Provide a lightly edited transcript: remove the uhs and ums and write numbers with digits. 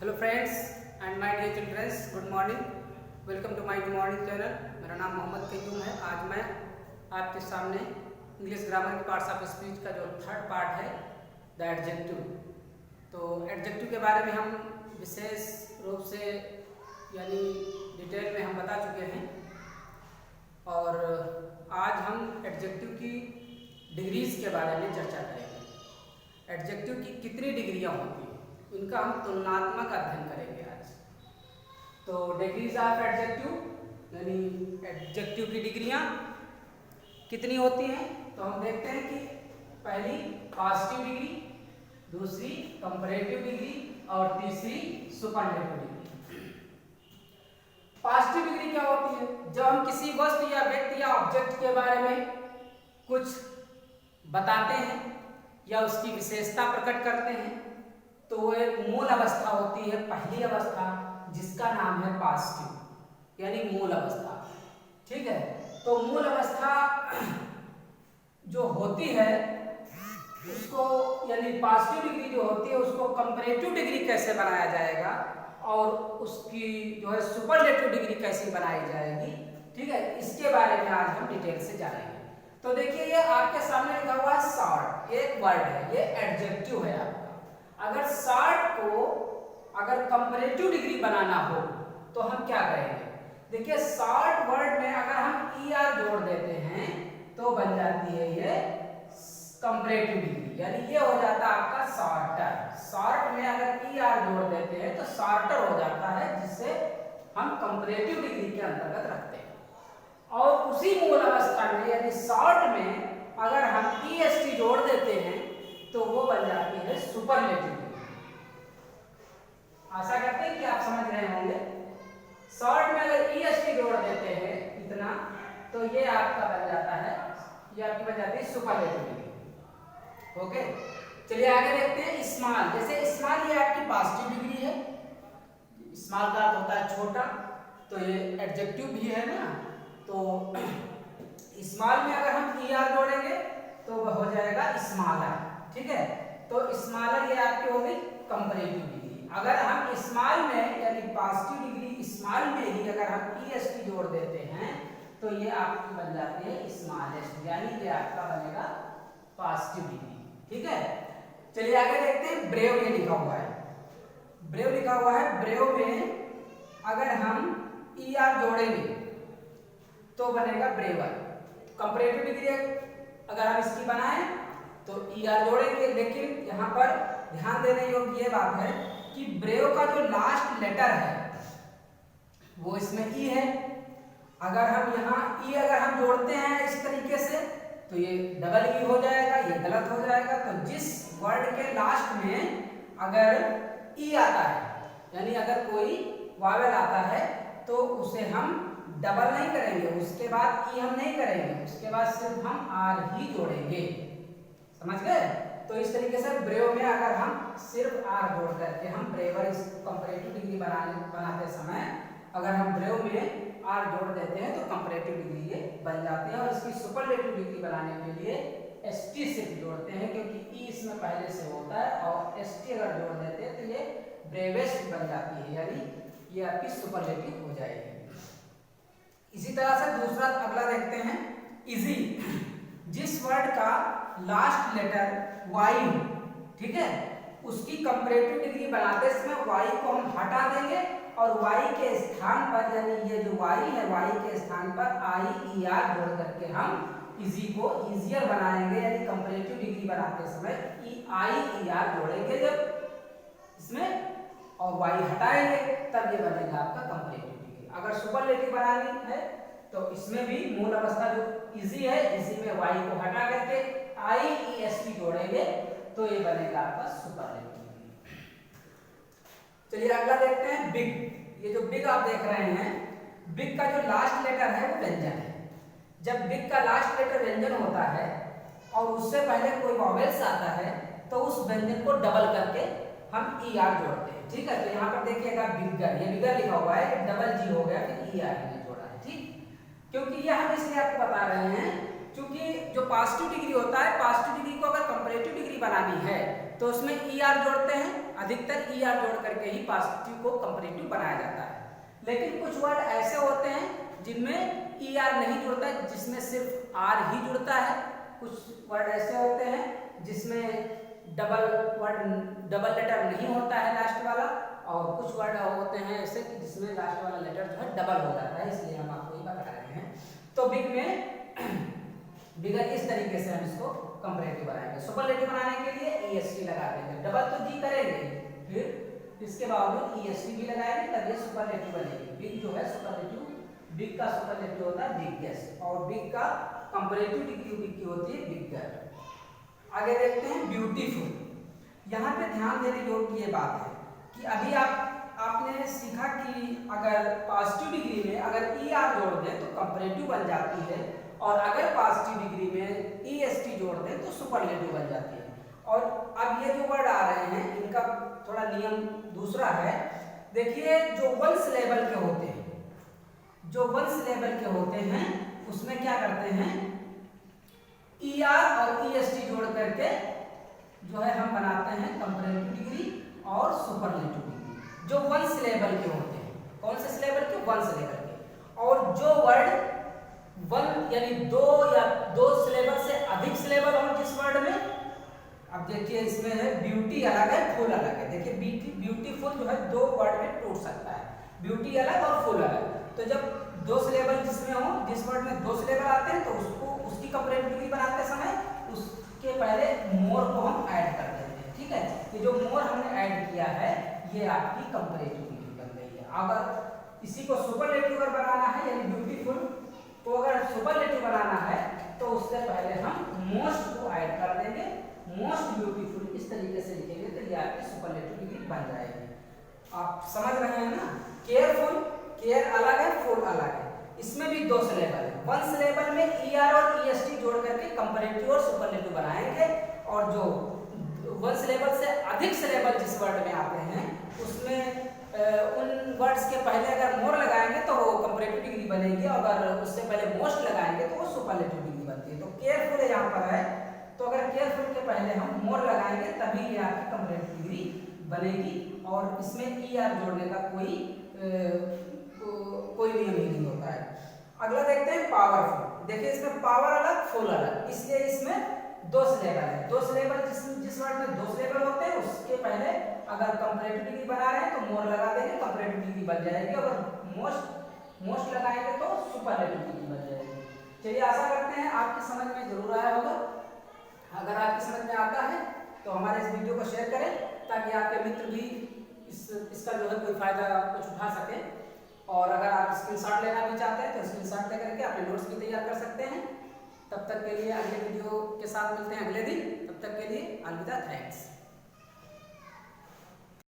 Hello friends and my dear childrens, good morning. Welcome to my good morning channel. मेरा नाम मोहम्मद कयूम है। आज मैं आपके सामने इंग्लिश ग्रामर की पार्ट्स ऑफ स्पीच का जो थर्ड पार्ट है, द एडजेक्टिव। तो एडजेक्टिव के बारे में हम विशेष रूप से यानी डिटेल में हम बता चुके हैं और आज हम एडजेक्टिव की डिग्रीज के बारे में चर्चा करेंगे। एडजेक्टिव की कितनी डिग्रियाँ होती हैं, इनका हम तुलनात्मक अध्ययन करेंगे आज। तो डिग्रीज ऑफ एडजेक्टिव यानी एडजेक्टिव की डिग्रियां कितनी होती हैं, तो हम देखते हैं कि पहली पॉजिटिव डिग्री, दूसरी कंपैरेटिव डिग्री और तीसरी सुपरलेटिव डिग्री। पॉजिटिव डिग्री क्या होती है? जब हम किसी वस्तु या व्यक्ति या ऑब्जेक्ट के बारे में कुछ बताते हैं या उसकी विशेषता प्रकट करते हैं तो वो एक मूल अवस्था होती है, पहली अवस्था, जिसका नाम है पॉजिटिव यानी मूल अवस्था। ठीक है, तो मूल अवस्था जो होती है उसको यानी पॉजिटिव डिग्री जो होती है उसको कंपैरेटिव डिग्री कैसे बनाया जाएगा और उसकी जो है सुपरलेटिव डिग्री कैसे बनाई जाएगी, ठीक है, इसके बारे में आज हम डिटेल से जानेंगे। तो देखिए, ये आपके सामने लिखा हुआ है शॉर्ट, एक वर्ड है, ये एडजेक्टिव है आपका। अगर शॉर्ट को अगर कंपैरेटिव डिग्री बनाना हो तो हम क्या करेंगे? देखिए, शॉर्ट वर्ड में अगर हम ई आर जोड़ देते हैं तो बन जाती है ये कंपैरेटिव डिग्री, यानी ये हो जाता है आपका शॉर्टर। शॉर्ट में अगर ई आर जोड़ देते हैं तो शॉर्टर हो जाता है, जिससे हम कंपैरेटिव डिग्री के अंतर्गत रखते हैं। और उसी मूल अवस्था में यानी शॉर्ट में अगर हम ई एस टी जोड़ देते हैं तो वो बन जाती है सुपरलेटिव डिग्री। आशा करते हैं कि आप समझ रहे होंगे। शॉर्ट में अगर ई एस टी जोड़ देते हैं इतना तो ये आपका बन जाता है, ये आपकी बन जाती है सुपरलेटिव डिग्री। ओके, चलिए आगे देखते हैं। स्मॉल, जैसे स्मॉल ये आपकी पॉजिटिव डिग्री है। स्मॉल का अर्थ होता है छोटा, तो ये एडजेक्टिव भी है ना। तो स्मॉल में अगर हम ई आर जोड़ेंगे तो वह हो जाएगा स्मॉलर। ठीक है, तो स्मॉलर ये आपकी हो गई कंपैरेटिव डिग्री। अगर हम स्मॉल में यानी पॉजिटिव डिग्री स्मॉल में ही अगर हम ई एस टी जोड़ देते हैं तो ये आपकी बन जाती है स्मॉलेस्ट, यानी ये आपका बनेगा पॉजिटिव डिग्री। ठीक है, चलिए आगे देखते हैं। ब्रेव ये लिखा हुआ है, ब्रेव लिखा हुआ है। ब्रेव में अगर हम ई आर जोड़ेंगे तो बनेगा ब्रेवर। कंपैरेटिव डिग्री अगर हम इसकी बनाएं तो ई आर जोड़ेंगे, लेकिन यहाँ पर ध्यान देने योग्य ये बात है कि ब्रेव का जो लास्ट लेटर है वो इसमें ई है। अगर हम यहाँ ई अगर हम जोड़ते हैं इस तरीके से तो ये डबल ई हो जाएगा, ये गलत हो जाएगा। तो जिस वर्ड के लास्ट में अगर ई आता है यानी अगर कोई वावेल आता है तो उसे हम डबल नहीं करेंगे, उसके बाद ई हम नहीं करेंगे, उसके बाद सिर्फ हम आर ही जोड़ेंगे। समझ गए? तो इस तरीके से ब्रेव में अगर हम सिर्फ आर जोड़ करके हम ब्रेवर इस कंपैरेटिव डिग्री बनाते समय अगर हम ब्रेव में आर जोड़ देते हैं तो कंपैरेटिव डिग्री ये बन जाती है। और इसकी सुपरलेटिव डिग्री बनाने के लिए एस टी सिर्फ जोड़ते हैं, क्योंकि ई इसमें पहले से होता है, और एस टी अगर जोड़ देते हैं तो ये ब्रेवेस्ट बन जाती है, यानी ये आपकी सुपरलेटिव हो जाएगी। इसी तरह से दूसरा अगला देखते हैं, इजी। जिस वर्ड का लास्ट लेटर वाई हो, ठीक है, उसकी कंपैरेटिव डिग्री बनाते समय वाई को हम हटा देंगे और वाई के स्थान पर यानी ये जो वाई है वाई के स्थान पर आई ई आर जोड़ करके हम इजी को इजियर बनाएंगे, यानी कंपैरेटिव डिग्री बनाते समय आई ई आर जोड़ेंगे जब इसमें और वाई हटाएंगे तब ये बनेगा आपका कंपैरेटिव डिग्री। अगर सुपरलेटिव बनानी है तो इसमें भी मूल अवस्था जो इजी है, इसी में वाई को हटा करके आई ई एस टी जोड़ेंगे तो ये बनेगा आपका सुपरलेटिव। चलिए अगला देखते हैं, बिग। ये जो बिग आप देख रहे हैं, बिग का जो लास्ट लेटर है वो व्यंजन है। जब बिग का लास्ट लेटर व्यंजन होता है और उससे पहले कोई वॉवेल्स आता है तो उस व्यंजन को डबल करके हम ई आर जोड़ते हैं। ठीक है, तो यहाँ पर देखिएगा बिगर, ये बिगर लिखा हुआ है, डबल जी हो गया, फिर ई आर ने जोड़ा है। ठीक, क्योंकि यह हम इसलिए आपको बता रहे हैं क्योंकि जो पॉजिटिव डिग्री होता है, पॉजिटिव डिग्री को अगर कंपैरेटिव डिग्री बनानी है तो उसमें ई आर जोड़ते हैं, अधिकतर ER जोड़ करके ही पॉजिटिव को कंपैरेटिव बनाया जाता है। लेकिन कुछ वर्ड ऐसे होते हैं जिनमें ER नहीं जुड़ता, जिसमें सिर्फ R ही जुड़ता है। कुछ वर्ड ऐसे होते हैं जिसमें डबल लेटर नहीं होता है लास्ट वाला, और कुछ वर्ड होते हैं ऐसे कि जिसमें लास्ट वाला लेटर जो है डबल हो जाता है, इसलिए हम आपको ये बता रहे हैं। तो बिगर इस तरीके से हम इसको कंपैरेटिव बनाएंगे। सुपरलेटिव बनाने के लिए EST लगा देंगे, डबल तो जी करेंगे, फिर इसके बावजूद EST भी लगाएंगे, तब ये सुपरलेटिव बनेगी। बिग जो है सुपरलेटिव, बिग का सुपरलेटिव होता है बिगेस्ट, और बिग का कंपैरेटिव डिग्री बिग की होती है बिगर। आगे देखते हैं ब्यूटीफुल। यहाँ पे ध्यान देने योग्य ये बात है कि अभी आपने सीखा कि अगर पॉजिटिव डिग्री में अगर ER जोड़ दें तो कंपैरेटिव बन जाती है, और अगर पॉजिटिव डिग्री में EST जोड़ दें तो सुपरलेटिव बन जाती है। और अब ये जो वर्ड आ रहे हैं इनका थोड़ा नियम दूसरा है। देखिए जो वंश लेवल के होते हैं, उसमें क्या करते हैं, ER और EST जोड़ करके जो है हम बनाते हैं कंपैरेटिव डिग्री और सुपरलेटिव डिग्री। जो वंश लेवल के होते हैं, कौन से लेवल के, वंश लेवल के। और जो वर्ड वन यानी दो सिलेबल से अधिक सिलेबल हो जिस वर्ड में, अब देखिए इसमें है ब्यूटी अलग है, फुल अलग है। देखिए ब्यूटीफुल जो है दो वर्ड में टूट सकता है, ब्यूटी अलग और फुल अलग। तो जब दो सिलेबल जिसमें हो, जिस वर्ड में दो सिलेबल आते हैं, तो उसकी कंपैरेटिव डिग्री बनाते समय उसके पहले मोर को हम ऐड कर देते हैं। ठीक है, ये जो मोर हमने ऐड किया है ये आपकी कंपैरेटिव डिग्री बन गई है। अगर इसी को सुपरलेटिव अगर बनाना है यानी ब्यूटीफुल, तो अगर सुपरलेटिव बनाना है तो उससे पहले हम मोस्ट को ऐड कर देंगे, मोस्ट ब्यूटीफुल, इस तरीके से लिखेंगे तो ये आपकी सुपरलेटिव डिग्री बन जाएगी। आप समझ रहे हैं ना। केयरफुल, केयर अलग है, फुल अलग है, इसमें भी दो सिलेबल है। वन सिलेबल में ER और EST जोड़ करके कंपैरेटिव और सुपरलेटिव बनाएंगे, और जो वन सिलेबल से अधिक सिलेबल जिस वर्ड में आते हैं उसमें उन वर्ड्स के पहले अगर मोर लगाएंगे तो वो कंपैरेटिव डिग्री बनेगी, और अगर उससे पहले मोस्ट लगाएंगे तो वो सुपरलेटिव डिग्री बनती है। तो केयरफुल यहाँ पर है, तो अगर केयरफुल के पहले हम मोर लगाएंगे तभी ये आपकी कंपैरेटिव डिग्री बनेगी, और इसमें ER जोड़ने का कोई नियम ही नहीं होता है। अगला देखते हैं पावरफुल। देखिए इसमें पावर अलग, फुल अलग, इसलिए इसमें दो सिलेबल है। दो सिलेबल जिस वर्ड में दो सिलेबल होते हैं उसके पहले अगर कंपैरेटिव डिग्री बना रहे हैं तो मोर लगा देंगे, कंपैरेटिव डिग्री बन जाएगी। अगर मोस्ट लगाएंगे तो सुपरलेटिव डिग्री बन जाएगी। चलिए आशा करते हैं आपकी समझ में जरूर आया होगा। अगर आपकी समझ में आता है तो हमारे इस वीडियो को शेयर करें, ताकि आपके मित्र भी इसका जो है कोई फायदा कुछ उठा सके। और अगर आप स्क्रीनशॉट लेना भी चाहते हैं तो स्क्रीनशॉट लेकर के अपने नोट्स भी तैयार कर सकते हैं। तब तक के लिए अगले वीडियो के साथ मिलते हैं अगले दिन। तब तक के लिए अलविदा, थैंक्स।